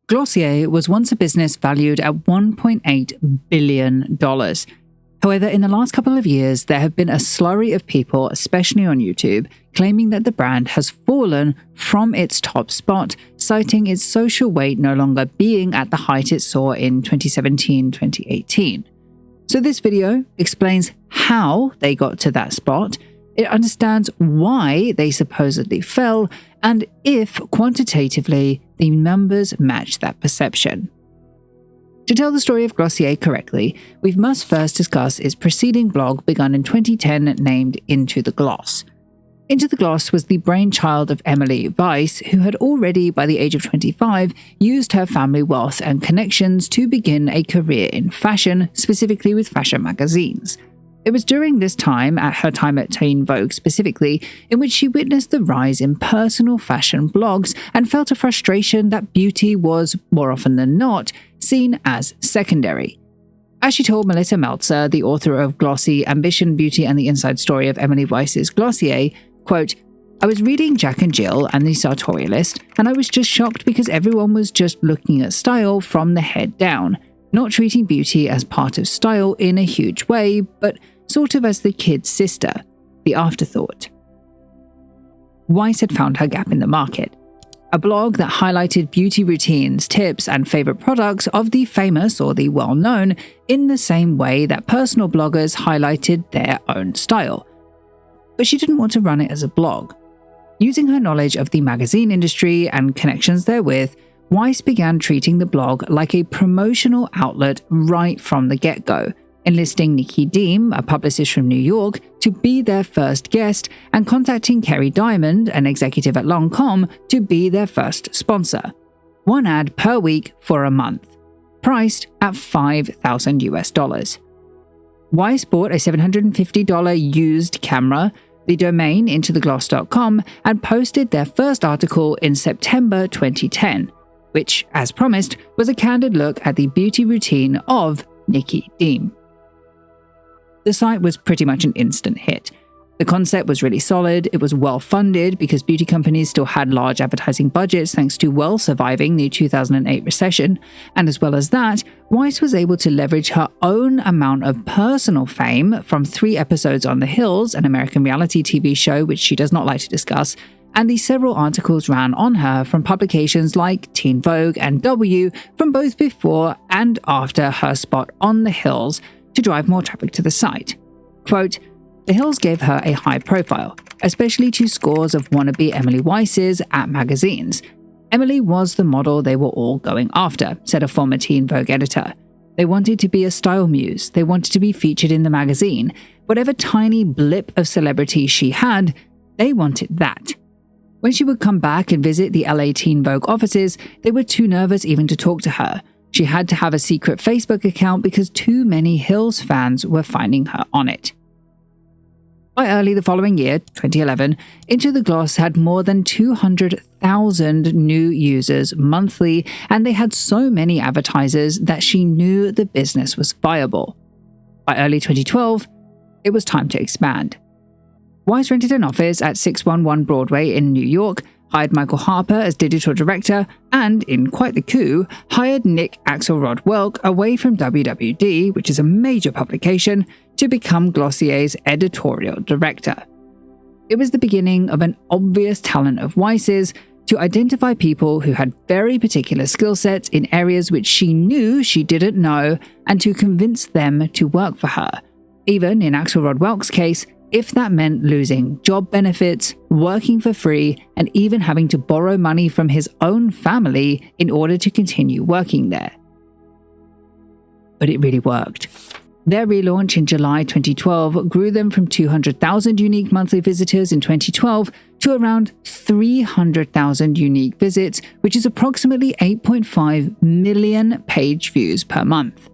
Glossier was once a business valued at $1.8 billion. However, in the last couple of years, there have been a slurry of people, especially on YouTube, claiming that the brand has fallen from its top spot, citing its social weight no longer being at the height it saw in 2017-2018. So this video explains how they got to that spot, it understands why they supposedly fell, and if, quantitatively, the numbers match that perception. To tell the story of Glossier correctly, we must first discuss its preceding blog begun in 2010 named Into the Gloss. Into the Gloss was the brainchild of Emily Weiss, who had already, by the age of 25, used her family wealth and connections to begin a career in fashion, specifically with fashion magazines. It was during this time, at her time at Teen Vogue specifically, in which she witnessed the rise in personal fashion blogs and felt a frustration that beauty was, more often than not, seen as secondary. As she told Melissa Meltzer, the author of Glossy, Ambition, Beauty and the Inside Story of Emily Weiss's Glossier, quote, "I was reading Jack and Jill and the Sartorialist, and I was just shocked because everyone was just looking at style from the head down, not treating beauty as part of style in a huge way, but sort of as the kid's sister, the afterthought." Weiss had found her gap in the market. A blog that highlighted beauty routines, tips, and favorite products of the famous or the well-known in the same way that personal bloggers highlighted their own style. But she didn't want to run it as a blog. Using her knowledge of the magazine industry and connections therewith, Weiss began treating the blog like a promotional outlet right from the get-go, enlisting Nikki Deem, a publicist from New York, to be their first guest and contacting Kerry Diamond, an executive at Lancôme, to be their first sponsor. One ad per week for a month, priced at $5,000. Weiss bought a $750 used camera, the domain intothegloss.com, and posted their first article in September 2010, which, as promised, was a candid look at the beauty routine of Nikki Deem. The site was pretty much an instant hit. The concept was really solid, it was well funded because beauty companies still had large advertising budgets thanks to well surviving the 2008 recession, and as well as that, Weiss was able to leverage her own amount of personal fame from 3 episodes on The Hills, an American reality TV show which she does not like to discuss, and the several articles ran on her from publications like Teen Vogue and W from both before and after her spot on The Hills to drive more traffic to the site. Quote, "The Hills gave her a high profile, especially to scores of wannabe Emily Weisses at magazines. Emily was the model they were all going after," said a former Teen Vogue editor. "They wanted to be a style muse, they wanted to be featured in the magazine. Whatever tiny blip of celebrity she had, they wanted that." When she would come back and visit the LA Teen Vogue offices, they were too nervous even to talk to her. She had to have a secret Facebook account because too many Hills fans were finding her on it. By early the following year, 2011, Into the Gloss had more than 200,000 new users monthly, and they had so many advertisers that she knew the business was viable. By early 2012, it was time to expand. Weiss rented an office at 611 Broadway in New York, hired Michael Harper as digital director, and, in quite the coup, hired Nick Axelrod-Welk away from WWD, which is a major publication, to become Glossier's editorial director. It was the beginning of an obvious talent of Weiss's to identify people who had very particular skill sets in areas which she knew she didn't know and to convince them to work for her. Even in Axelrod-Welk's case, if that meant losing job benefits, working for free, and even having to borrow money from his own family in order to continue working there. But it really worked. Their relaunch in July 2012 grew them from 200,000 unique monthly visitors in 2012 to around 300,000 unique visits, which is approximately 8.5 million page views per month.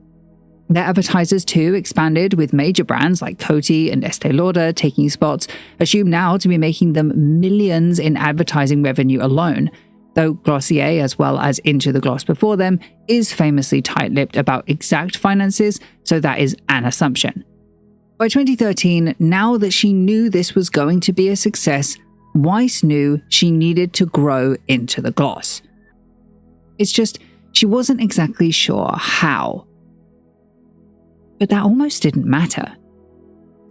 Their advertisers too expanded, with major brands like Coty and Estee Lauder taking spots, assumed now to be making them millions in advertising revenue alone, though Glossier, as well as Into the Gloss before them, is famously tight-lipped about exact finances, so that is an assumption. By 2013, now that she knew this was going to be a success, Weiss knew she needed to grow Into the Gloss. It's just, she wasn't exactly sure how. But that almost didn't matter.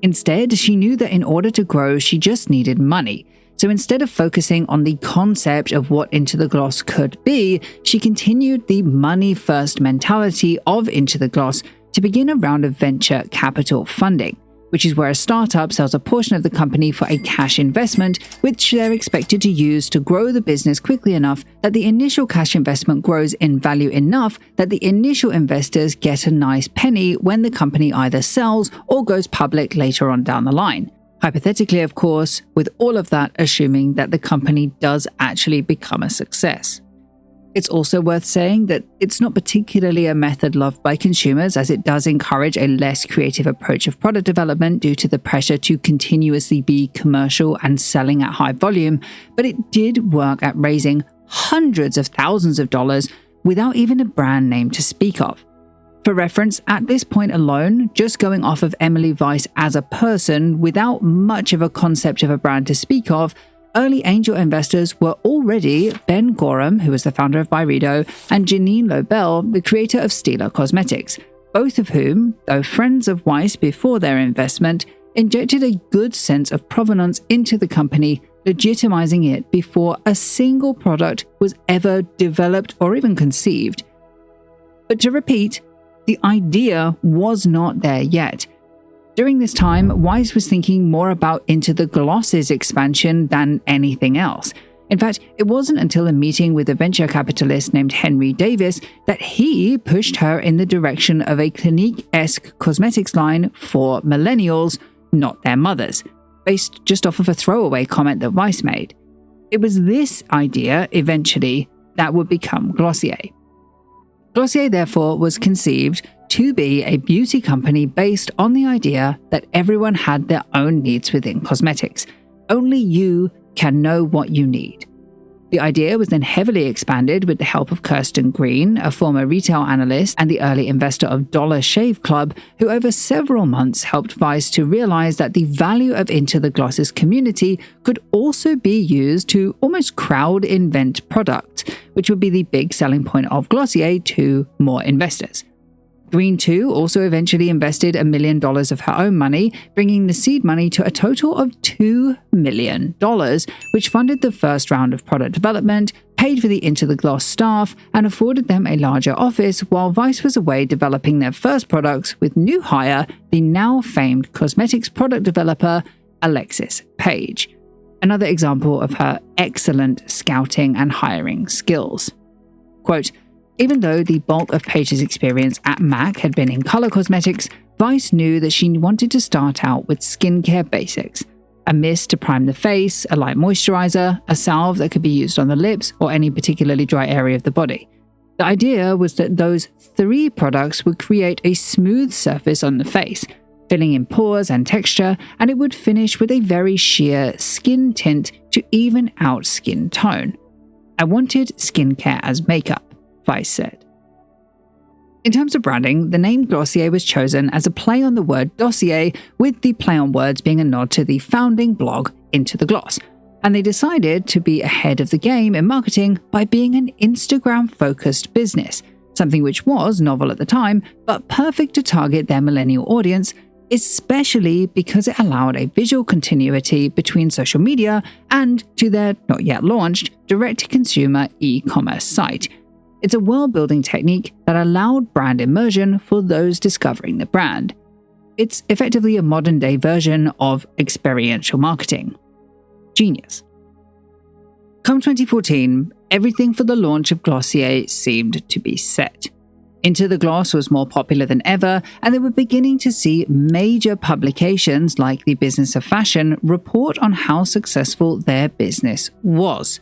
Instead, she knew that in order to grow, she just needed money. So instead of focusing on the concept of what Into the Gloss could be, she continued the money-first mentality of Into the Gloss to begin a round of venture capital funding, which is where a startup sells a portion of the company for a cash investment, which they're expected to use to grow the business quickly enough that the initial cash investment grows in value enough that the initial investors get a nice penny when the company either sells or goes public later on down the line. Hypothetically, of course, with all of that assuming that the company does actually become a success. It's also worth saying that it's not particularly a method loved by consumers, as it does encourage a less creative approach of product development due to the pressure to continuously be commercial and selling at high volume, but it did work at raising hundreds of thousands of dollars without even a brand name to speak of. For reference, at this point alone, just going off of Emily Weiss as a person without much of a concept of a brand to speak of, early angel investors were already Ben Gorham, who was the founder of Byredo, and Janine Lobel, the creator of Stila Cosmetics, both of whom, though friends of Weiss before their investment, injected a good sense of provenance into the company, legitimizing it before a single product was ever developed or even conceived. But to repeat, the idea was not there yet. During this time, Weiss was thinking more about Into the Gloss's expansion than anything else. In fact, it wasn't until a meeting with a venture capitalist named Henry Davis that he pushed her in the direction of a Clinique-esque cosmetics line for millennials, not their mothers, based just off of a throwaway comment that Weiss made. It was this idea, eventually, that would become Glossier. Glossier, therefore, was conceived to be a beauty company based on the idea that everyone had their own needs within cosmetics. Only you can know what you need. The idea was then heavily expanded with the help of Kirsten Green, a former retail analyst and the early investor of Dollar Shave Club, who over several months helped Weiss to realize that the value of Into the Gloss's community could also be used to almost crowd invent product, which would be the big selling point of Glossier to more investors. Green, too, also eventually invested $1 million of her own money, bringing the seed money to a total of $2 million, which funded the first round of product development, paid for the Into the Gloss staff, and afforded them a larger office while Weiss was away developing their first products with new hire, the now famed cosmetics product developer, Alexis Page. Another example of her excellent scouting and hiring skills. Quote, "Even though the bulk of Paige's experience at MAC had been in color cosmetics, Weiss knew that she wanted to start out with skincare basics. A mist to prime the face, a light moisturizer, a salve that could be used on the lips or any particularly dry area of the body. The idea was that those 3 products would create a smooth surface on the face, filling in pores and texture, and it would finish with a very sheer skin tint to even out skin tone. I wanted skincare as makeup," Weiss said. In terms of branding, the name Glossier was chosen as a play on the word dossier, with the play on words being a nod to the founding blog Into the Gloss, and they decided to be ahead of the game in marketing by being an Instagram-focused business, something which was novel at the time, but perfect to target their millennial audience, especially because it allowed a visual continuity between social media and to their not yet launched direct-to-consumer e-commerce site. It's a world-building technique that allowed brand immersion for those discovering the brand. It's effectively a modern-day version of experiential marketing. Genius. Come 2014, everything for the launch of Glossier seemed to be set. Into the Gloss was more popular than ever, and they were beginning to see major publications like the Business of Fashion report on how successful their business was.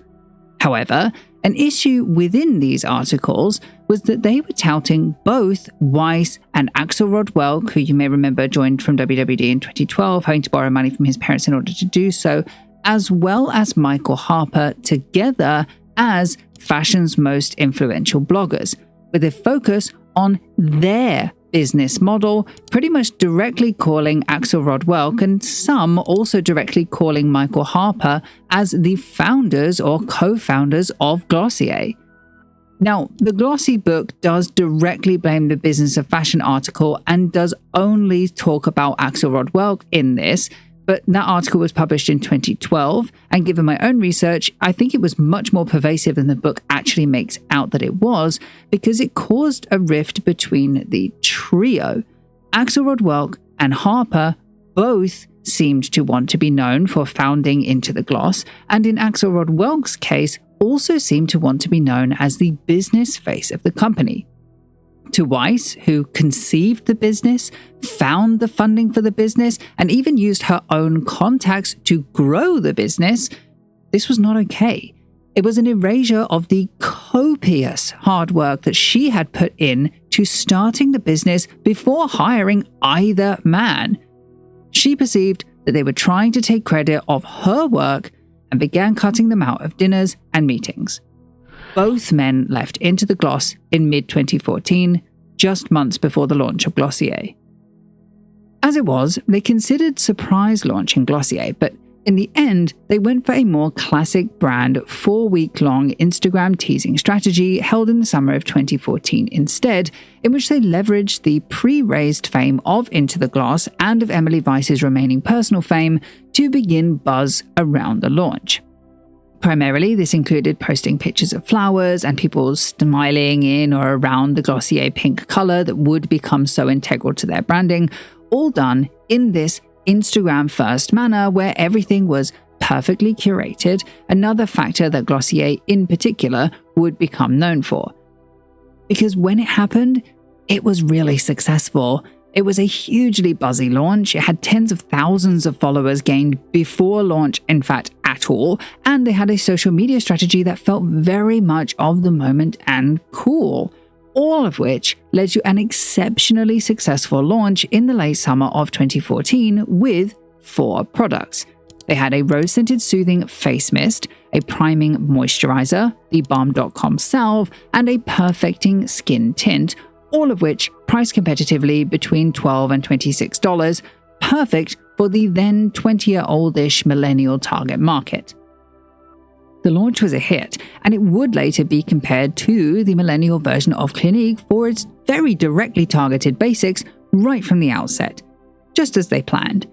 However, an issue within these articles was that they were touting both Weiss and Axelrod-Welk, who you may remember joined from WWD in 2012, having to borrow money from his parents in order to do so, as well as Michael Harper, together as fashion's most influential bloggers, with a focus on their business model, pretty much directly calling Axelrod-Welk and some also directly calling Michael Harper as the founders or co-founders of Glossier. Now, the Glossy book does directly blame the Business of Fashion article and does only talk about Axelrod-Welk in this, but that article was published in 2012, and given my own research, I think it was much more pervasive than the book actually makes out that it was, because it caused a rift between the trio. Axelrod-Welk and Harper both seemed to want to be known for founding Into the Gloss, and in Axelrod-Welk's case, also seemed to want to be known as the business face of the company. To Weiss, who conceived the business, found the funding for the business, and even used her own contacts to grow the business, this was not okay. It was an erasure of the copious hard work that she had put in to starting the business before hiring either man. She perceived that they were trying to take credit of her work and began cutting them out of dinners and meetings. Both men left Into the Gloss in mid-2014, just months before the launch of Glossier. As it was, they considered surprise launching Glossier, but in the end, they went for a more classic brand 4-week-long Instagram teasing strategy held in the summer of 2014 instead, in which they leveraged the pre-raised fame of Into the Gloss and of Emily Weiss's remaining personal fame to begin buzz around the launch. Primarily, this included posting pictures of flowers and people smiling in or around the Glossier pink color that would become so integral to their branding, all done in this Instagram-first manner where everything was perfectly curated, another factor that Glossier in particular would become known for. Because when it happened, it was really successful. It was a hugely buzzy launch. It had tens of thousands of followers gained before launch, in fact, at all, and they had a social media strategy that felt very much of the moment and cool. All of which led to an exceptionally successful launch in the late summer of 2014 with 4 products. They had a rose-scented soothing face mist, a priming moisturizer, the Balm.com salve, and a perfecting skin tint, all of which priced competitively between $12 and $26, perfect for the then 20-year-oldish millennial target market. The launch was a hit, and it would later be compared to the millennial version of Clinique for its very directly targeted basics right from the outset, just as they planned.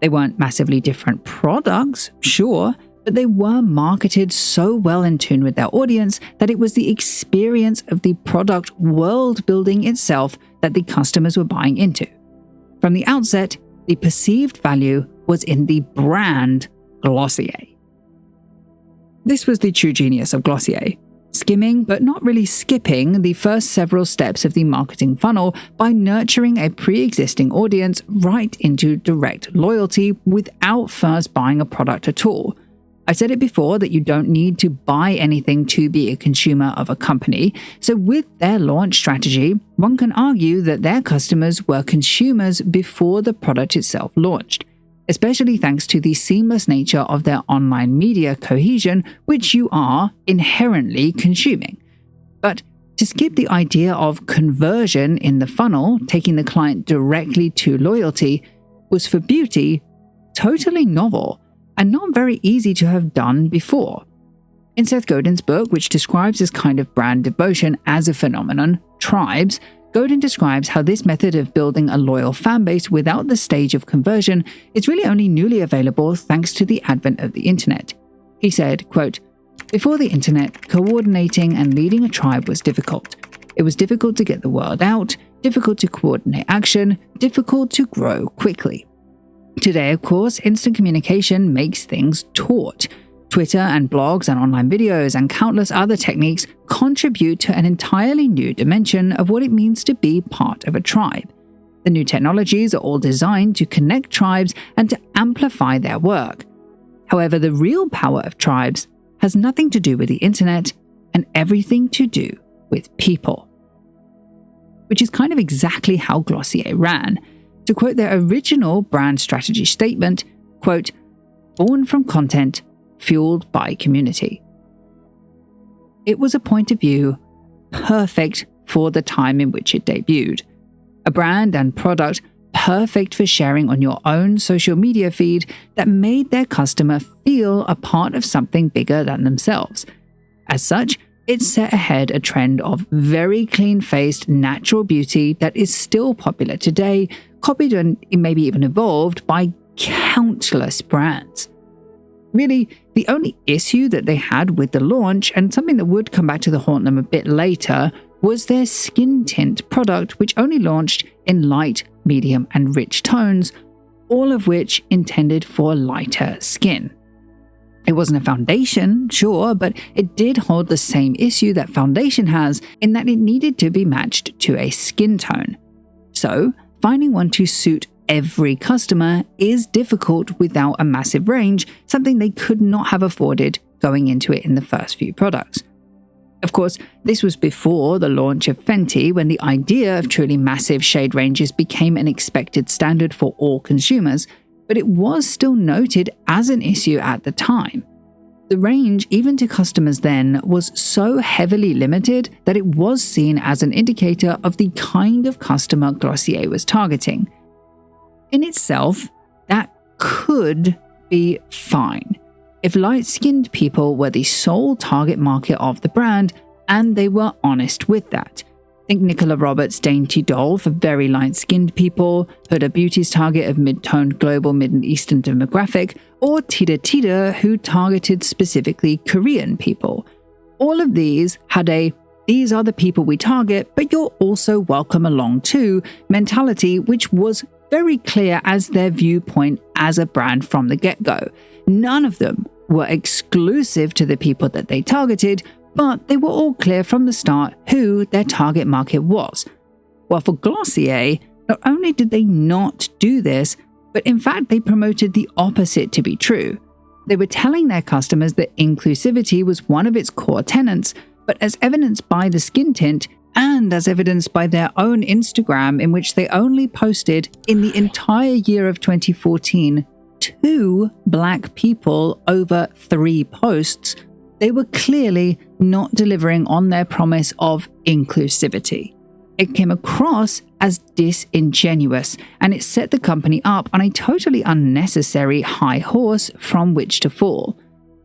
They weren't massively different products, sure, but they were marketed so well in tune with their audience that it was the experience of the product world building itself that the customers were buying into. From the outset, the perceived value was in the brand Glossier. This was the true genius of Glossier, skimming but not really skipping the first several steps of the marketing funnel by nurturing a pre-existing audience right into direct loyalty without first buying a product at all. I've said it before that you don't need to buy anything to be a consumer of a company, so with their launch strategy, one can argue that their customers were consumers before the product itself launched, especially thanks to the seamless nature of their online media cohesion, which you are inherently consuming. But to skip the idea of conversion in the funnel, taking the client directly to loyalty, was for beauty totally novel and not very easy to have done before. In Seth Godin's book, which describes this kind of brand devotion as a phenomenon, Tribes, Godin describes how this method of building a loyal fanbase without the stage of conversion is really only newly available thanks to the advent of the internet. He said, quote, "Before the internet, coordinating and leading a tribe was difficult. It was difficult to get the word out, difficult to coordinate action, difficult to grow quickly. Today, of course, instant communication makes things taut. Twitter and blogs and online videos and countless other techniques contribute to an entirely new dimension of what it means to be part of a tribe. The new technologies are all designed to connect tribes and to amplify their work. However, the real power of tribes has nothing to do with the internet and everything to do with people." Which is kind of exactly how Glossier ran. To quote their original brand strategy statement, quote, "Born from content, fueled by community." It was a point of view perfect for the time in which it debuted. A brand and product perfect for sharing on your own social media feed that made their customer feel a part of something bigger than themselves. As such, It set ahead a trend of very clean-faced natural beauty that is still popular today, copied and maybe even evolved by countless brands. Really, the only issue that they had with the launch, and something that would come back to haunt them a bit later, was their skin tint product, which only launched in light, medium, and rich tones, all of which intended for lighter skin. It wasn't a foundation, sure, but it did hold the same issue that foundation has in that it needed to be matched to a skin tone. So, finding one to suit every customer is difficult without a massive range, something they could not have afforded going into it in the first few products. Of course, this was before the launch of Fenty, when the idea of truly massive shade ranges became an expected standard for all consumers, but it was still noted as an issue at the time. The range, even to customers then, was so heavily limited that it was seen as an indicator of the kind of customer Glossier was targeting. In itself, that could be fine if light-skinned people were the sole target market of the brand and they were honest with that. Think Nicola Roberts' Dainty Doll for very light-skinned people, Huda Beauty's target of mid-toned global Middle Eastern demographic, or Tita Tita, who targeted specifically Korean people. All of these had a "these are the people we target, but you're also welcome along too" mentality, which was very clear as their viewpoint as a brand from the get-go. None of them were exclusive to the people that they targeted, but they were all clear from the start who their target market was. While for Glossier, not only did they not do this, but in fact they promoted the opposite to be true. They were telling their customers that inclusivity was one of its core tenets, but as evidenced by the skin tint, and as evidenced by their own Instagram, in which they only posted in the entire year of 2014 2 Black people over 3 posts, they were clearly not delivering on their promise of inclusivity. It came across as disingenuous, and it set the company up on a totally unnecessary high horse from which to fall.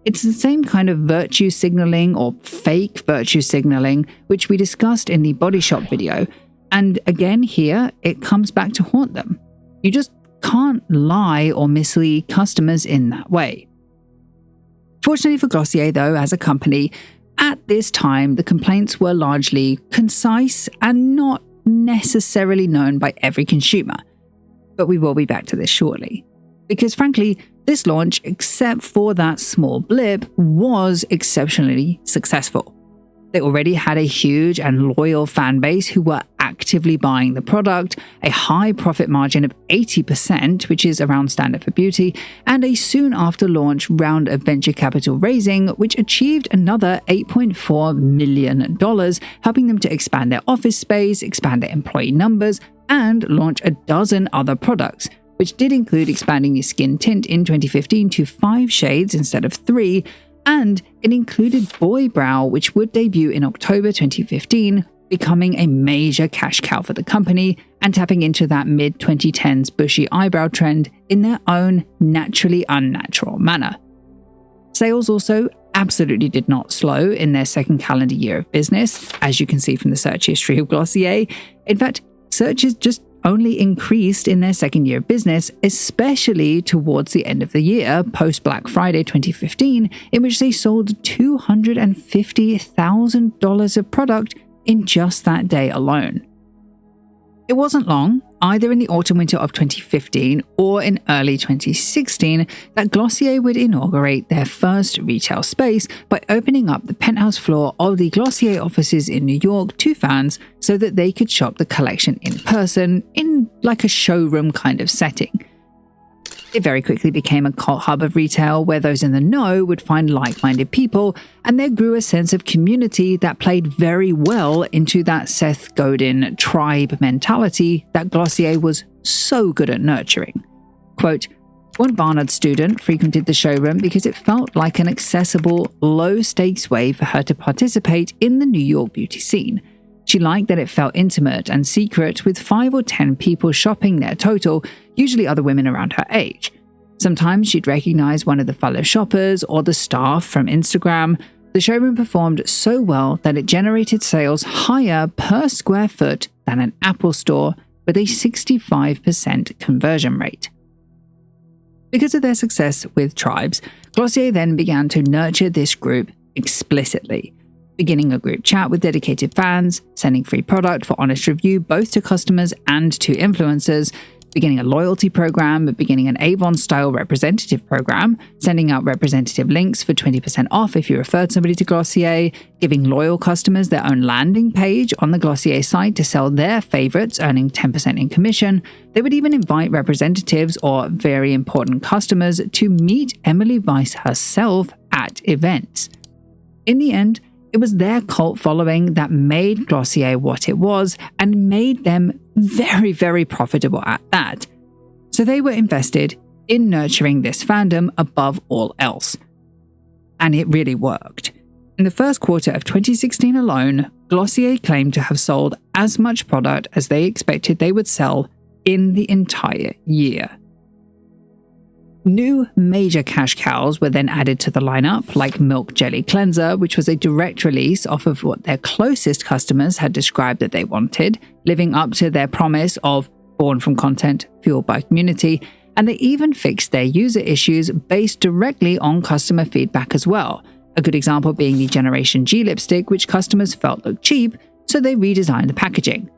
It's the same kind of virtue signaling or fake virtue signaling which we discussed in the Body Shop video, and again here it comes back to haunt them. You just can't lie or mislead customers in that way. Fortunately for Glossier though, as a company, at this time the complaints were largely concise and not necessarily known by every consumer. But we will be back to this shortly. Because frankly, this launch, except for that small blip, was exceptionally successful. They already had a huge and loyal fan base who were actively buying the product, a high profit margin of 80%, which is around standard for beauty, and a soon after launch round of venture capital raising, which achieved another $8.4 million, helping them to expand their office space, expand their employee numbers, and launch a dozen other products, which did include expanding the skin tint in 2015 to 5 shades instead of 3, and it included Boy Brow, which would debut in October 2015, becoming a major cash cow for the company and tapping into that mid-2010s bushy eyebrow trend in their own naturally unnatural manner. Sales also absolutely did not slow in their second calendar year of business, as you can see from the search history of Glossier. In fact, searches just only increased in their second year of business, especially towards the end of the year, post Black Friday 2015, in which they sold $250,000 of product in just that day alone. It wasn't long, either in the autumn-winter of 2015 or in early 2016, that Glossier would inaugurate their first retail space by opening up the penthouse floor of the Glossier offices in New York to fans so that they could shop the collection in person, in like a showroom kind of setting. It very quickly became a cult hub of retail where those in the know would find like-minded people, and there grew a sense of community that played very well into that Seth Godin tribe mentality that Glossier was so good at nurturing. Quote, "One Barnard student frequented the showroom because it felt like an accessible, low-stakes way for her to participate in the New York beauty scene. She liked that it felt intimate and secret, with 5 or 10 people shopping there total, usually other women around her age. Sometimes she'd recognize one of the fellow shoppers or the staff from Instagram. The showroom performed so well that it generated sales higher per square foot than an Apple store, with a 65% conversion rate. Because of their success with tribes, Glossier then began to nurture this group explicitly, beginning a group chat with dedicated fans, sending free product for honest review both to customers and to influencers, beginning a loyalty program, beginning an Avon-style representative program, sending out representative links for 20% off if you referred somebody to Glossier, giving loyal customers their own landing page on the Glossier site to sell their favorites, earning 10% in commission. They would even invite representatives or very important customers to meet Emily Weiss herself at events. In the end, it was their cult following that made Glossier what it was and made them very, very profitable at that. So they were invested in nurturing this fandom above all else. And it really worked. In the first quarter of 2016 alone, Glossier claimed to have sold as much product as they expected they would sell in the entire year. New major cash cows were then added to the lineup, like Milk Jelly Cleanser, which was a direct release off of what their closest customers had described that they wanted, living up to their promise of born from content, fueled by community, and they even fixed their user issues based directly on customer feedback as well. A good example being the Generation G lipstick, which customers felt looked cheap, so they redesigned the packaging.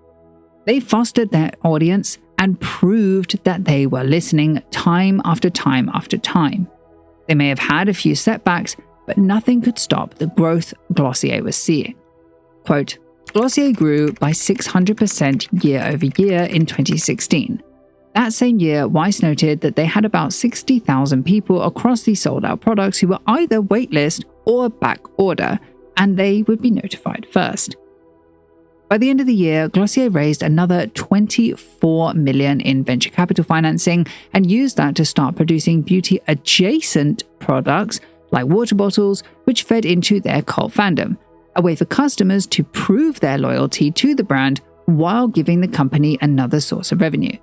They fostered their audience and proved that they were listening time after time after time. They may have had a few setbacks, but nothing could stop the growth Glossier was seeing. Quote, Glossier grew by 600% year over year in 2016. That same year, Weiss noted that they had about 60,000 people across these sold-out products who were either waitlist or back order, and they would be notified first. By the end of the year, Glossier raised another $24 million in venture capital financing and used that to start producing beauty-adjacent products like water bottles, which fed into their cult fandom, a way for customers to prove their loyalty to the brand while giving the company another source of revenue.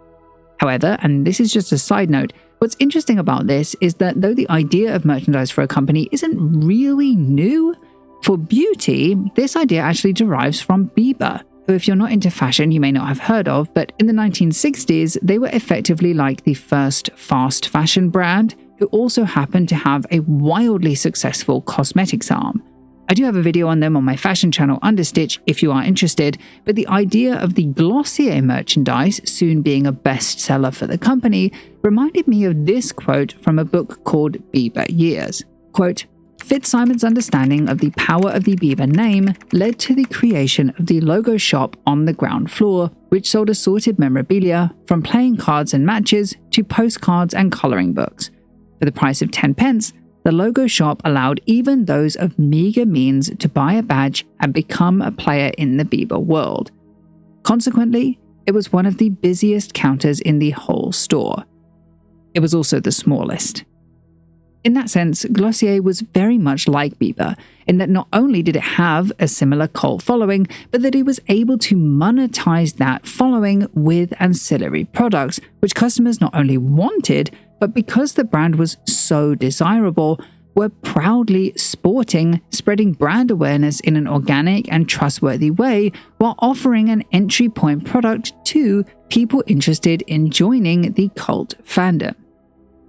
However, and this is just a side note, what's interesting about this is that though the idea of merchandise for a company isn't really new, for beauty, this idea actually derives from Bieber, who if you're not into fashion, you may not have heard of, but in the 1960s, they were effectively like the first fast fashion brand, who also happened to have a wildly successful cosmetics arm. I do have a video on them on my fashion channel Understitch if you are interested, but the idea of the Glossier merchandise soon being a bestseller for the company reminded me of this quote from a book called Bieber Years. Quote, Fitzsimon's understanding of the power of the Bieber name led to the creation of the logo shop on the ground floor, which sold assorted memorabilia from playing cards and matches to postcards and coloring books. For the price of 10 pence, the logo shop allowed even those of meager means to buy a badge and become a player in the Bieber world. Consequently, it was one of the busiest counters in the whole store. It was also the smallest. In that sense, Glossier was very much like Bieber, in that not only did it have a similar cult following, but that it was able to monetize that following with ancillary products, which customers not only wanted, but because the brand was so desirable, were proudly sporting, spreading brand awareness in an organic and trustworthy way, while offering an entry point product to people interested in joining the cult fandom.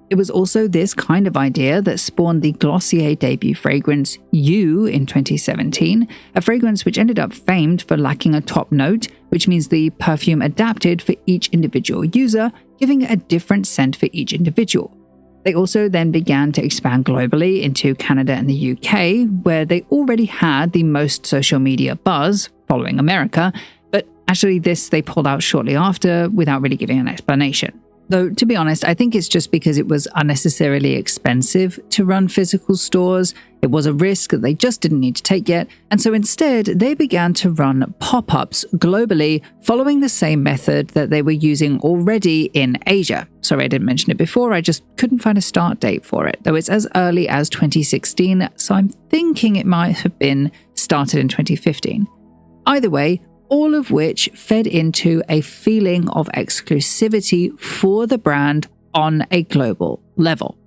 It was also this kind of idea that spawned the Glossier debut fragrance You in 2017, a fragrance which ended up famed for lacking a top note, which means the perfume adapted for each individual user, giving it a different scent for each individual. They also then began to expand globally into Canada and the UK, where they already had the most social media buzz, following America, but actually this they pulled out shortly after without really giving an explanation. Though, to be honest, I think it's just because it was unnecessarily expensive to run physical stores. It was a risk that they just didn't need to take yet, and so instead they began to run pop-ups globally, following the same method that they were using already in Asia. Sorry, I didn't mention it before, I just couldn't find a start date for it, though it's as early as 2016, so I'm thinking it might have been started in 2015. Either way, all of which fed into a feeling of exclusivity for the brand on a global level.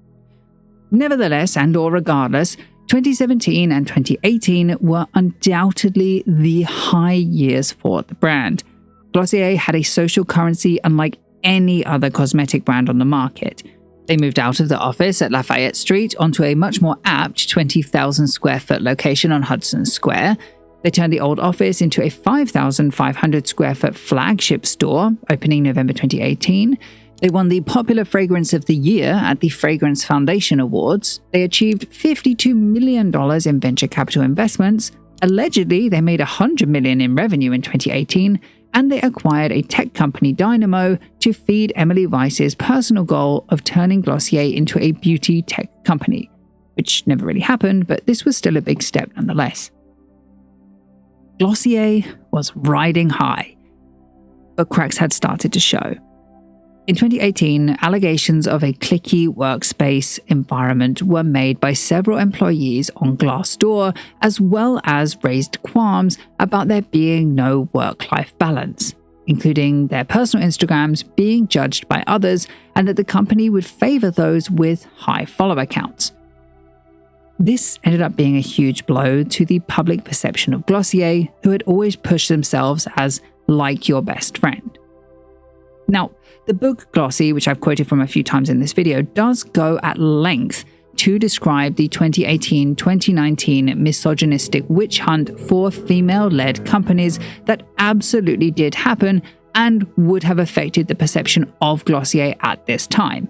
Nevertheless, and or regardless, 2017 and 2018 were undoubtedly the high years for the brand. Glossier had a social currency unlike any other cosmetic brand on the market. They moved out of the office at Lafayette Street onto a much more apt 20,000 square foot location on Hudson Square. They turned the old office into a 5,500 square foot flagship store, opening November 2018. They won the Popular Fragrance of the Year at the Fragrance Foundation Awards. They achieved $52 million in venture capital investments. Allegedly, they made $100 million in revenue in 2018, and they acquired a tech company, Dynamo, to feed Emily Weiss's personal goal of turning Glossier into a beauty tech company, which never really happened, but this was still a big step nonetheless. Glossier was riding high, but cracks had started to show. In 2018, allegations of a cliquey workspace environment were made by several employees on Glassdoor, as well as raised qualms about there being no work-life balance, including their personal Instagrams being judged by others and that the company would favor those with high follower counts. This ended up being a huge blow to the public perception of Glossier, who had always pushed themselves as like your best friend. Now, the book Glossy, which I've quoted from a few times in this video, does go at length to describe the 2018-2019 misogynistic witch hunt for female-led companies that absolutely did happen and would have affected the perception of Glossier at this time.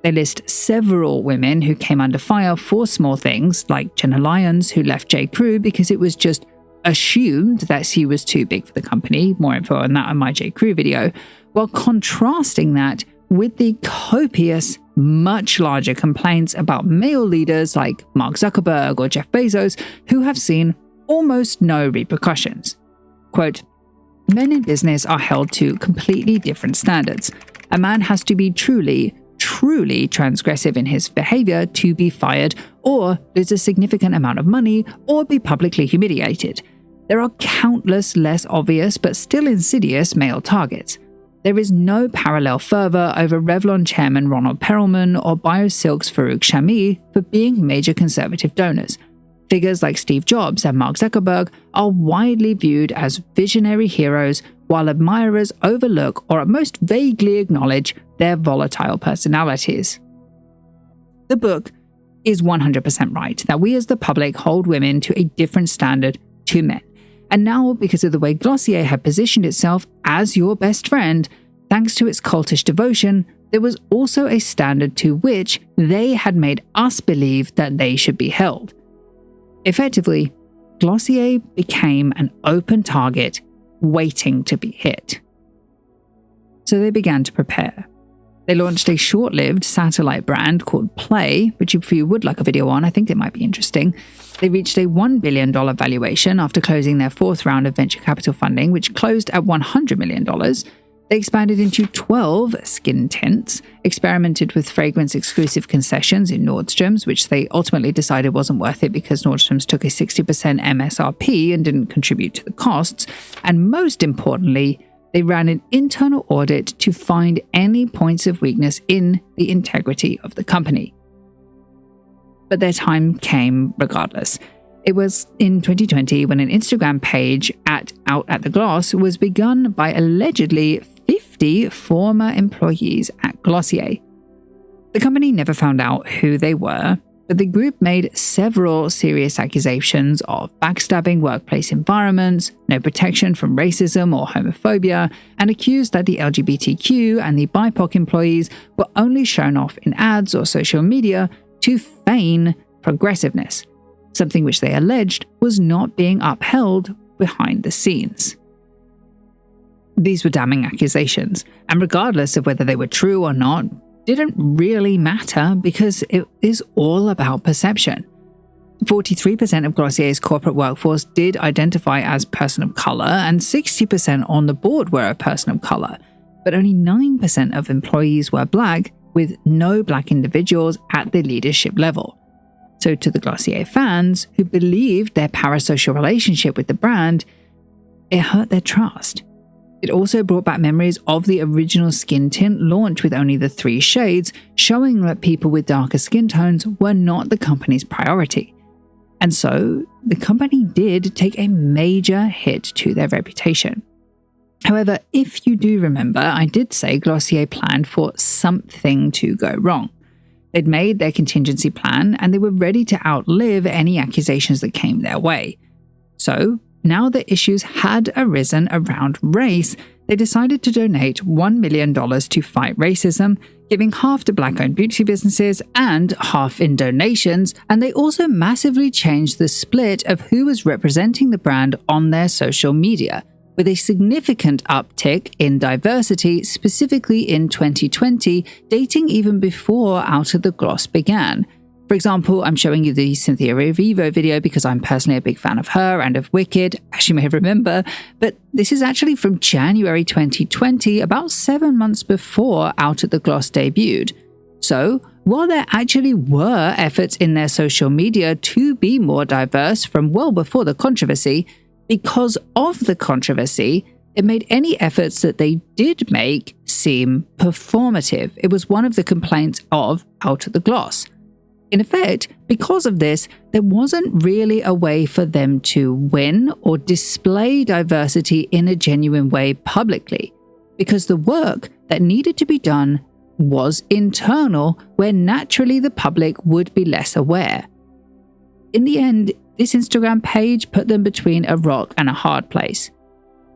They list several women who came under fire for small things, like Jenna Lyons, who left J.Crew because it was just assumed that she was too big for the company. More info on that in my J.Crew video, while contrasting that with the copious, much larger complaints about male leaders like Mark Zuckerberg or Jeff Bezos, who have seen almost no repercussions. Quote, "Men in business are held to completely different standards. A man has to be truly transgressive in his behavior to be fired or lose a significant amount of money or be publicly humiliated. There are countless less obvious but still insidious male targets. There is no parallel fervor over Revlon chairman Ronald Perelman or BioSilk's Farouk Shami for being major conservative donors. Figures like Steve Jobs and Mark Zuckerberg are widely viewed as visionary heroes, while admirers overlook or at most vaguely acknowledge their volatile personalities." The book is 100% right that we as the public hold women to a different standard to men. And now, because of the way Glossier had positioned itself as your best friend, thanks to its cultish devotion, there was also a standard to which they had made us believe that they should be held. Effectively, Glossier became an open target waiting to be hit. So they began to prepare. They launched a short-lived satellite brand called Play, which if you would like a video on, I think it might be interesting. They reached a $1 billion valuation after closing their fourth round of venture capital funding, which closed at $100 million. They expanded into 12 skin tints, experimented with fragrance-exclusive concessions in Nordstrom's, which they ultimately decided wasn't worth it because Nordstrom's took a 60% MSRP and didn't contribute to the costs. And most importantly, they ran an internal audit to find any points of weakness in the integrity of the company. But their time came regardless. It was in 2020 when an Instagram page Out at the Gloss was begun by allegedly 50 former employees at Glossier. The company never found out who they were, but the group made several serious accusations of backstabbing workplace environments, no protection from racism or homophobia, and accused that the LGBTQ and the BIPOC employees were only shown off in ads or social media to feign progressiveness, something which they alleged was not being upheld behind the scenes. These were damning accusations, and regardless of whether they were true or not, didn't really matter because it is all about perception. 43% of Glossier's corporate workforce did identify as person of color, and 60% on the board were a person of color, but only 9% of employees were black, with no black individuals at the leadership level. So to the Glossier fans who believed their parasocial relationship with the brand, it hurt their trust. It also brought back memories of the original skin tint launch with only the 3 shades, showing that people with darker skin tones were not the company's priority. And so the company did take a major hit to their reputation. However, if you do remember, I did say Glossier planned for something to go wrong. They'd made their contingency plan and they were ready to outlive any accusations that came their way. So, now that issues had arisen around race, they decided to donate $1 million to fight racism, giving half to Black-owned beauty businesses and half in donations, and they also massively changed the split of who was representing the brand on their social media, with a significant uptick in diversity, specifically in 2020, dating even before Out of the Gloss began. For example, I'm showing you the Cynthia Erivo video because I'm personally a big fan of her and of Wicked, as you may remember, but this is actually from January 2020, about 7 months before Out of the Gloss debuted. So, while there actually were efforts in their social media to be more diverse from well before the controversy, because of the controversy, it made any efforts that they did make seem performative. It was one of the complaints of Out of the Gloss. In effect, because of this, there wasn't really a way for them to win or display diversity in a genuine way publicly, because the work that needed to be done was internal, where naturally the public would be less aware. In the end, this Instagram page put them between a rock and a hard place.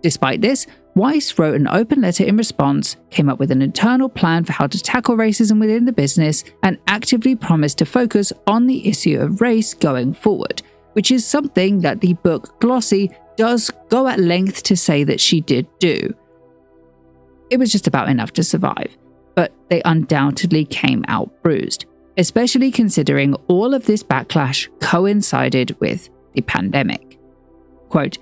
Despite this, Weiss wrote an open letter in response, came up with an internal plan for how to tackle racism within the business, and actively promised to focus on the issue of race going forward, which is something that the book Glossier does go at length to say that she did do. It was just about enough to survive, but they undoubtedly came out bruised, especially considering all of this backlash coincided with the pandemic. Quote,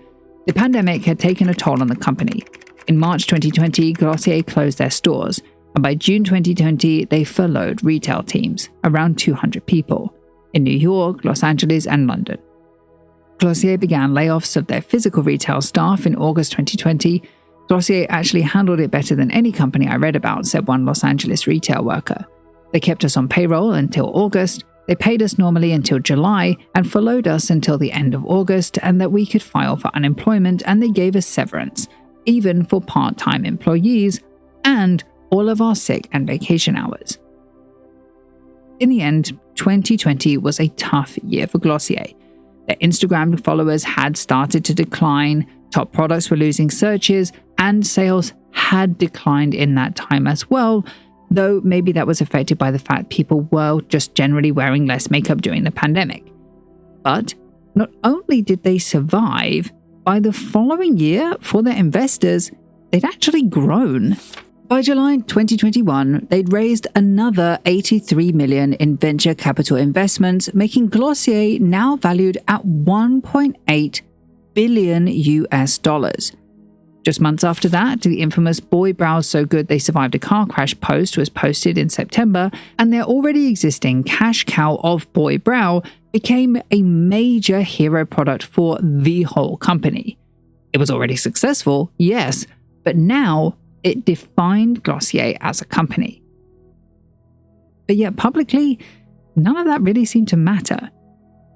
"The pandemic had taken a toll on the company. In March 2020, Glossier closed their stores, and by June 2020, they furloughed retail teams, around 200 people, in New York, Los Angeles, and London. Glossier began layoffs of their physical retail staff in August 2020. Glossier actually handled it better than any company I read about," said one Los Angeles retail worker. "They kept us on payroll until August. They paid us normally until July and furloughed us until the end of August, and that we could file for unemployment, and they gave us severance, even for part-time employees, and all of our sick and vacation hours." In the end, 2020 was a tough year for Glossier. Their Instagram followers had started to decline, top products were losing searches, and sales had declined in that time as well, though maybe that was affected by the fact people were just generally wearing less makeup during the pandemic. But not only did they survive, by the following year, for their investors, they'd actually grown. By July 2021, they'd raised another $83 million in venture capital investments, making Glossier now valued at $1.8 billion US. Just months after that, the infamous "Boy Brows So Good They Survived a Car Crash" post was posted in September, and their already existing cash cow of Boy Brow became a major hero product for the whole company. It was already successful, yes, but now it defined Glossier as a company. But yet publicly, none of that really seemed to matter.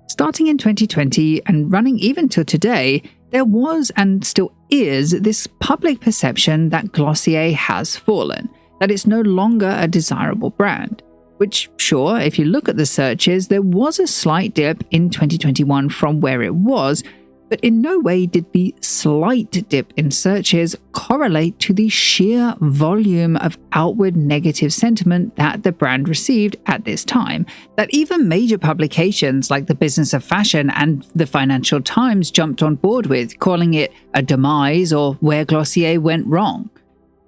Starting in 2020 and running even till today, there was and still is this public perception that Glossier has fallen, that it's no longer a desirable brand. Which, sure, if you look at the searches, there was a slight dip in 2021 from where it was, but in no way did the slight dip in searches correlate to the sheer volume of outward negative sentiment that the brand received at this time, that even major publications like the Business of Fashion and the Financial Times jumped on board with, calling it a demise or where Glossier went wrong.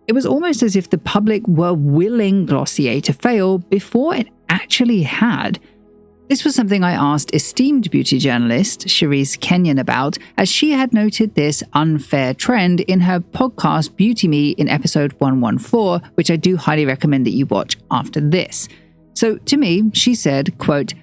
It was almost as if the public were willing Glossier to fail before it actually had. This was something I asked esteemed beauty journalist Cherise Kenyon about, as she had noted this unfair trend in her podcast Beauty Me in episode 114, which I do highly recommend that you watch after this. So to me, she said, quote,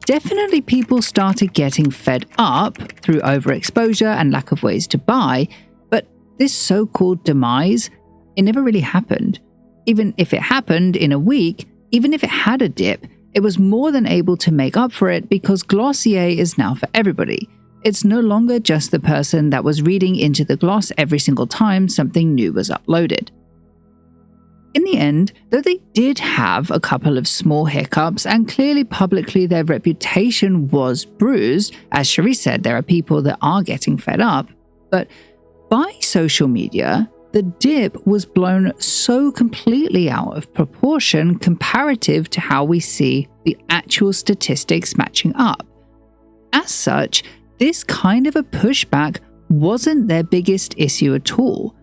"Definitely people started getting fed up through overexposure and lack of ways to buy, but this so-called demise, it never really happened. Even if it happened in a week, even if it had a dip, It was more than able to make up for it because Glossier is now for everybody. It's no longer just the person that was reading into the gloss every single time something new was uploaded. In the end, though they did have a couple of small hiccups and clearly publicly their reputation was bruised, as Cherie said, there are people that are getting fed up, but by social media, the dip was blown so completely out of proportion comparative to how we see the actual statistics matching up. As such, this kind of a pushback wasn't their biggest issue at all.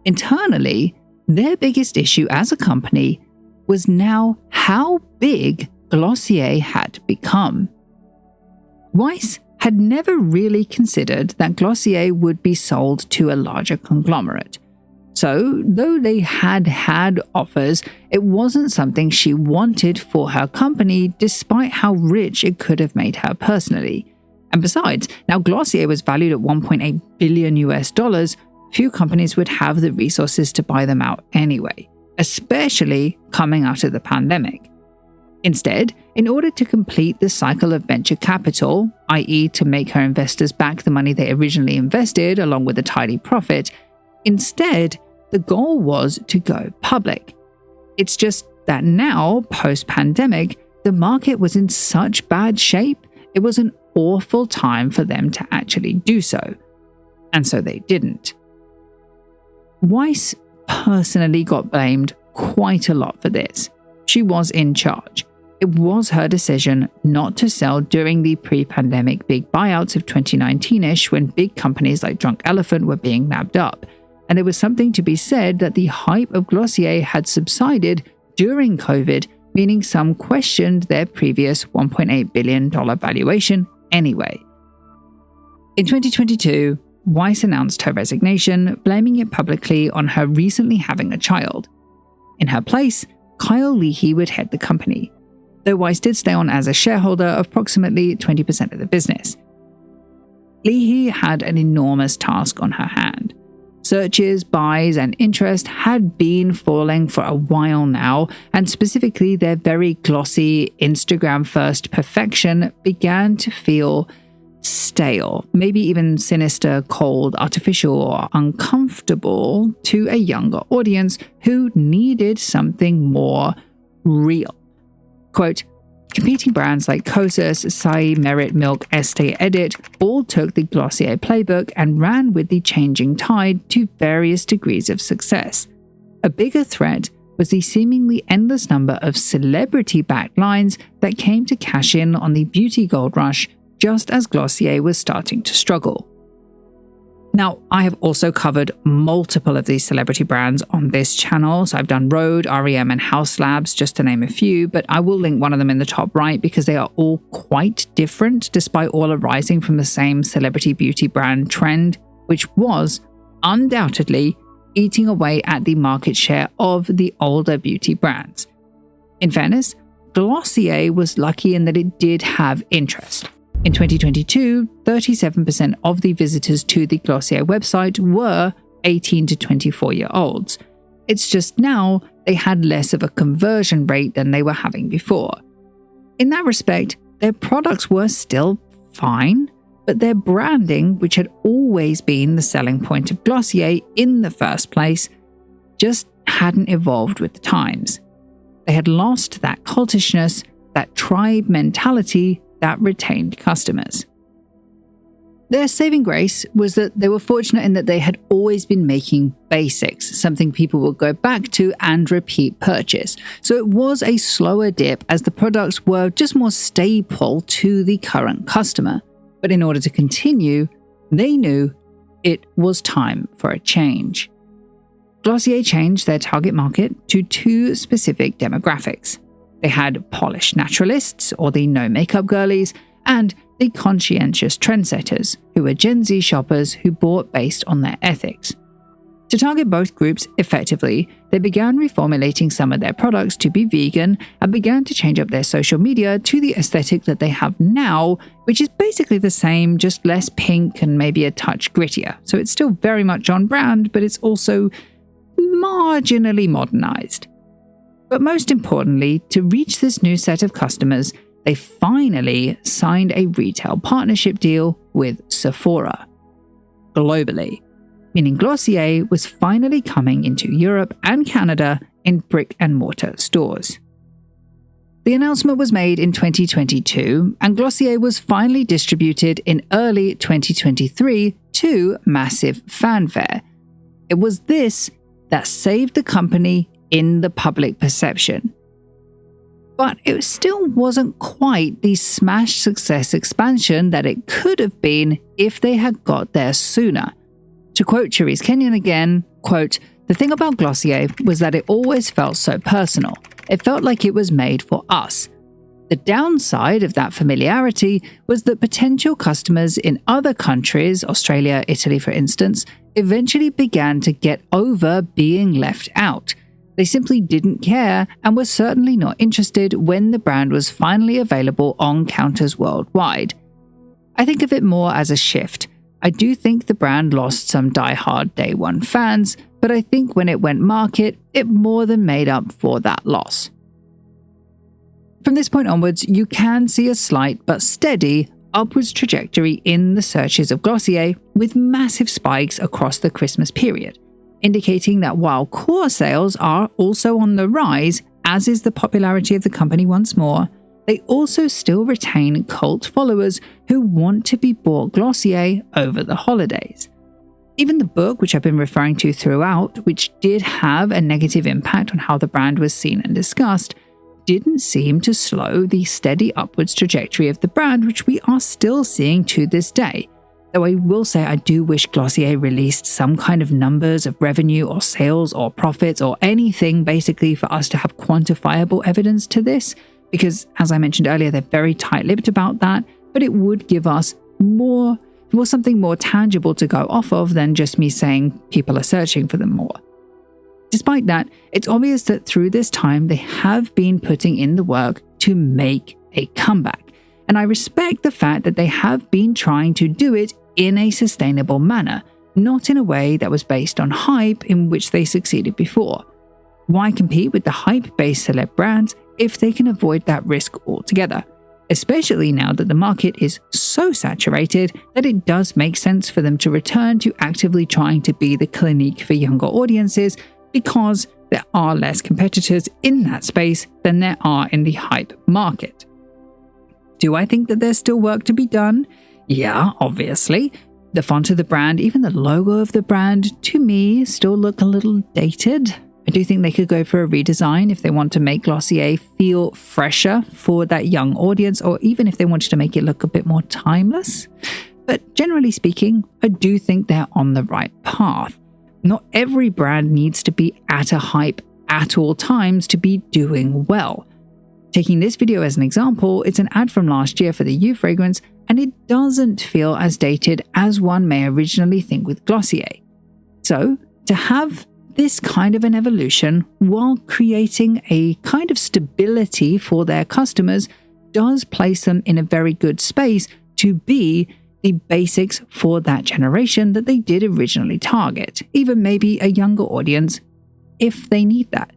Internally, their biggest issue as a company was now how big Glossier had become. Weiss had never really considered that Glossier would be sold to a larger conglomerate. So, though they had offers, it wasn't something she wanted for her company despite how rich it could have made her personally. And besides, now Glossier was valued at $1.8 billion, few companies would have the resources to buy them out anyway, especially coming out of the pandemic. Instead, in order to complete the cycle of venture capital, i.e. to make her investors back the money they originally invested along with a tidy profit, instead, the goal was to go public. It's just that now, post-pandemic, the market was in such bad shape, it was an awful time for them to actually do so. And so they didn't. Weiss personally got blamed quite a lot for this. She was in charge. It was her decision not to sell during the pre-pandemic big buyouts of 2019-ish when big companies like Drunk Elephant were being nabbed up. And there was something to be said that the hype of Glossier had subsided during COVID, meaning some questioned their previous $1.8 billion valuation anyway. In 2022, Weiss announced her resignation, blaming it publicly on her recently having a child. In her place, Kyle Leahy would head the company, though Weiss did stay on as a shareholder of approximately 20% of the business. Leahy had an enormous task on her hand. Searches, buys, and interest had been falling for a while now, and specifically their very glossy, Instagram-first perfection began to feel stale, maybe even sinister, cold, artificial, or uncomfortable to a younger audience who needed something more real. Quote, competing brands like Kosas, Sai, Merit, Milk, Estee, Edit all took the Glossier playbook and ran with the changing tide to various degrees of success. A bigger threat was the seemingly endless number of celebrity-backed lines that came to cash in on the beauty gold rush just as Glossier was starting to struggle. Now, I have also covered multiple of these celebrity brands on this channel. So I've done Rhode, REM, and House Labs, just to name a few, but I will link one of them in the top right because they are all quite different despite all arising from the same celebrity beauty brand trend, which was undoubtedly eating away at the market share of the older beauty brands. In fairness, Glossier was lucky in that it did have interest. In 2022, 37% of the visitors to the Glossier website were 18 to 24-year-olds. It's just now they had less of a conversion rate than they were having before. In that respect, their products were still fine, but their branding, which had always been the selling point of Glossier in the first place, just hadn't evolved with the times. They had lost that cultishness, that tribe mentality that retained customers. Their saving grace was that they were fortunate in that they had always been making basics, something people would go back to and repeat purchase. So it was a slower dip as the products were just more staple to the current customer. But in order to continue, they knew it was time for a change. Glossier changed their target market to two specific demographics. They had polished naturalists, or the no-makeup girlies, and the conscientious trendsetters, who were Gen Z shoppers who bought based on their ethics. To target both groups effectively, they began reformulating some of their products to be vegan and began to change up their social media to the aesthetic that they have now, which is basically the same, just less pink and maybe a touch grittier. So it's still very much on brand, but it's also marginally modernized. But most importantly, to reach this new set of customers, they finally signed a retail partnership deal with Sephora globally, meaning Glossier was finally coming into Europe and Canada in brick-and-mortar stores. The announcement was made in 2022, and Glossier was finally distributed in early 2023 to massive fanfare. It was this that saved the company in the public perception. But it still wasn't quite the smash success expansion that it could have been if they had got there sooner. To quote Cherise Kenyon again, quote, "The thing about Glossier was that it always felt so personal. It felt like it was made for us. The downside of that familiarity was that potential customers in other countries, Australia, Italy for instance, eventually began to get over being left out. They simply didn't care and were certainly not interested when the brand was finally available on counters worldwide. I think of it more as a shift. I do think the brand lost some die-hard day one fans, but I think when it went market, it more than made up for that loss." From this point onwards, you can see a slight but steady upwards trajectory in the searches of Glossier, with massive spikes across the Christmas period, indicating that while core sales are also on the rise, as is the popularity of the company once more, they also still retain cult followers who want to be bought Glossier over the holidays. Even the book, which I've been referring to throughout, which did have a negative impact on how the brand was seen and discussed, didn't seem to slow the steady upwards trajectory of the brand, which we are still seeing to this day. Though I will say I do wish Glossier released some kind of numbers of revenue or sales or profits or anything basically for us to have quantifiable evidence to this, because as I mentioned earlier, they're very tight-lipped about that, but it would give us something more tangible to go off of than just me saying people are searching for them more. Despite that, it's obvious that through this time they have been putting in the work to make a comeback, and I respect the fact that they have been trying to do it in a sustainable manner, not in a way that was based on hype in which they succeeded before. Why compete with the hype-based celeb brands if they can avoid that risk altogether? Especially now that the market is so saturated that it does make sense for them to return to actively trying to be the Clinique for younger audiences, because there are less competitors in that space than there are in the hype market. Do I think that there's still work to be done? Yeah, obviously. The font of the brand, even the logo of the brand, to me still look a little dated. I do think they could go for a redesign if they want to make Glossier feel fresher for that young audience, or even if they wanted to make it look a bit more timeless. But generally speaking, I do think they're on the right path. Not every brand needs to be at a hype at all times to be doing well. Taking this video as an example, it's an ad from last year for the You fragrance, and it doesn't feel as dated as one may originally think with Glossier. So, to have this kind of an evolution while creating a kind of stability for their customers does place them in a very good space to be the basics for that generation that they did originally target, even maybe a younger audience if they need that.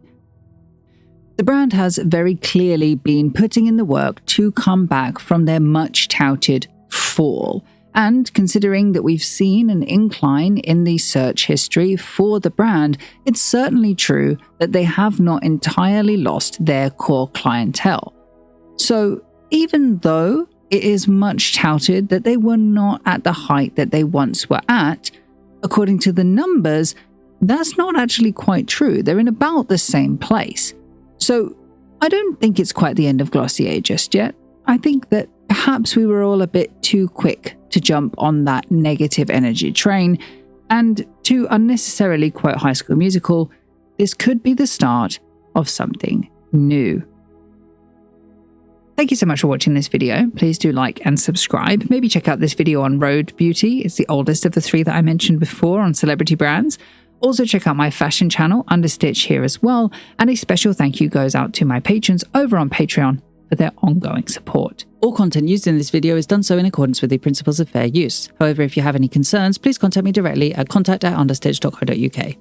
The brand has very clearly been putting in the work to come back from their much touted fall. And considering that we've seen an incline in the search history for the brand, it's certainly true that they have not entirely lost their core clientele. So even though it is much touted that they were not at the height that they once were at, according to the numbers, that's not actually quite true. They're in about the same place. So I don't think it's quite the end of Glossier just yet. I think that perhaps we were all a bit too quick to jump on that negative energy train, and to unnecessarily quote High School Musical, this could be the start of something new. Thank you so much for watching this video. Please do like and subscribe. Maybe check out this video on Rhode Beauty. It's the oldest of the three that I mentioned before on celebrity brands. Also check out my fashion channel, Understitch, here as well. And a special thank you goes out to my patrons over on Patreon for their ongoing support. All content used in this video is done so in accordance with the principles of fair use. However, if you have any concerns, please contact me directly at contact@understitch.co.uk.